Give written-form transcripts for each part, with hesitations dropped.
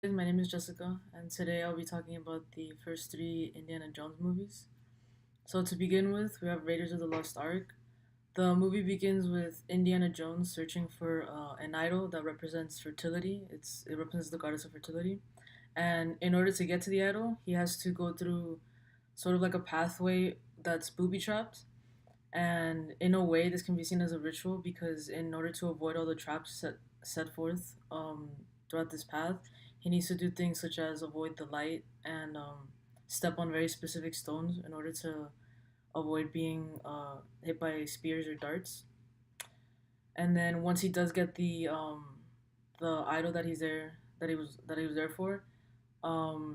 My name is Jessica, and today I'll be talking about the first three Indiana Jones movies. So, to begin with, we have Raiders of the Lost Ark. The movie begins with Indiana Jones searching for an idol that represents fertility. It represents the goddess of fertility, and in order to get to the idol, he has to go through sort of like a pathway that's booby trapped. And in a way, this can be seen as a ritual because in order to avoid all the traps set forth throughout this path, he needs to do things such as avoid the light and step on very specific stones in order to avoid being hit by spears or darts. And then once he does get the idol that he was there for,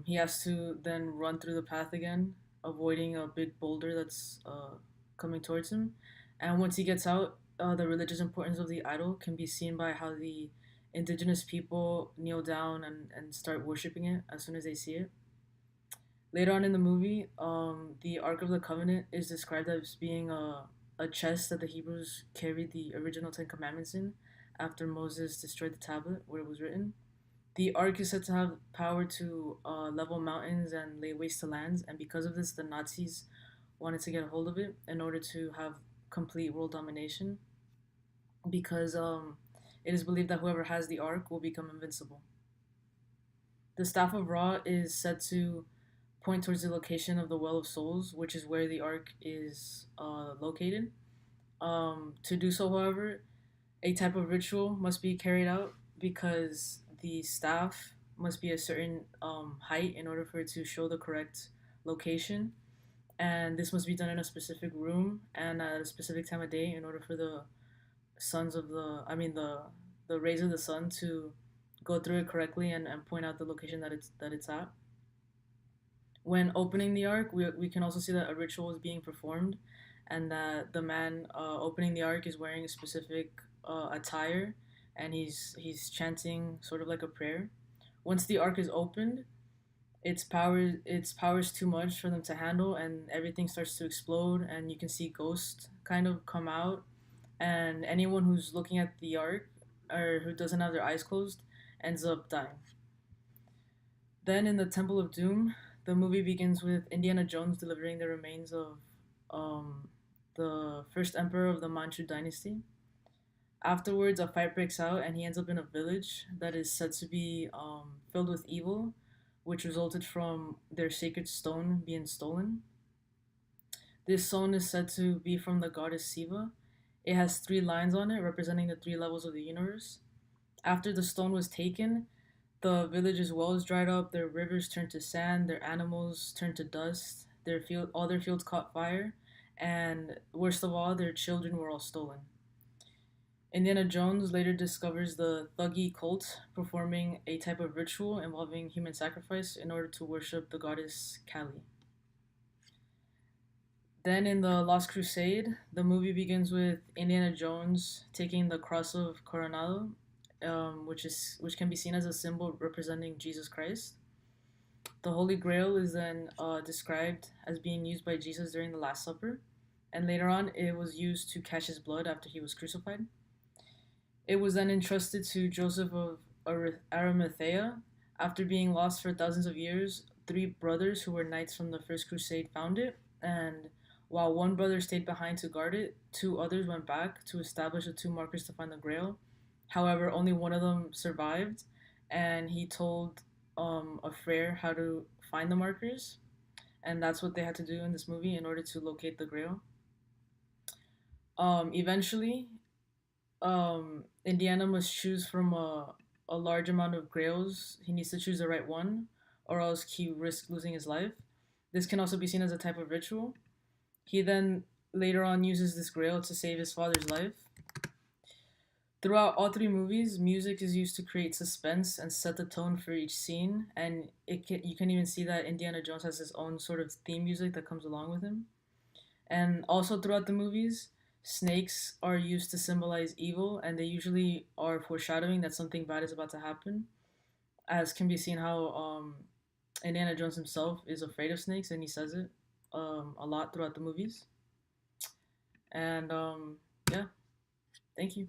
he has to then run through the path again, avoiding a big boulder that's coming towards him. And once he gets out, the religious importance of the idol can be seen by how the indigenous people kneel down and start worshiping it as soon as they see it. Later on in the movie, the Ark of the Covenant is described as being a chest that the Hebrews carried the original Ten Commandments in after Moses destroyed the tablet where it was written. The Ark is said to have power to level mountains and lay waste to lands, and because of this, the Nazis wanted to get a hold of it in order to have complete world domination. Because it is believed that whoever has the Ark will become invincible. The Staff of Ra is said to point towards the location of the Well of Souls, which is where the Ark is located. To do so, however, a type of ritual must be carried out because the staff must be a certain height in order for it to show the correct location, and this must be done in a specific room and at a specific time of day in order for the sons of the I mean the rays of the sun to go through it correctly and point out the location that it's at. When opening the ark, we can also see that a ritual is being performed, and that the man opening the ark is wearing a specific attire, and he's chanting sort of like a prayer. Once the ark is opened, its power is too much for them to handle, and everything starts to explode, and you can see ghosts kind of come out, and anyone who's looking at the ark or who doesn't have their eyes closed ends up dying. Then in the Temple of Doom, the movie begins with Indiana Jones delivering the remains of um, the first emperor of the Manchu dynasty. Afterwards, a fight breaks out, and he ends up in a village that is said to be filled with evil, which resulted from their sacred stone being stolen. This stone is said to be from the goddess Siva. It has three lines on it representing the three levels of the universe. After the stone was taken, the village's wells dried up, their rivers turned to sand, their animals turned to dust, all their fields caught fire, and worst of all, their children were all stolen. Indiana Jones later discovers the Thuggee cult performing a type of ritual involving human sacrifice in order to worship the goddess Kali. Then in the Lost Crusade, the movie begins with Indiana Jones taking the cross of Coronado, which can be seen as a symbol representing Jesus Christ. The Holy Grail is then described as being used by Jesus during the Last Supper, and later on it was used to catch his blood after he was crucified. It was then entrusted to Joseph of Arimathea. After being lost for thousands of years, three brothers who were knights from the First Crusade found it, and while one brother stayed behind to guard it, two others went back to establish the two markers to find the Grail. However, only one of them survived, and he told a friar how to find the markers, and that's what they had to do in this movie in order to locate the Grail. Eventually, Indiana must choose from a large amount of grails. He needs to choose the right one, or else he risks losing his life. This can also be seen as a type of ritual. He then later on uses this grail to save his father's life. Throughout all three movies, music is used to create suspense and set the tone for each scene, and you can even see that Indiana Jones has his own sort of theme music that comes along with him. And also throughout the movies, snakes are used to symbolize evil, and they usually are foreshadowing that something bad is about to happen. As can be seen how Indiana Jones himself is afraid of snakes, and he says it a lot throughout the movies. And yeah, thank you.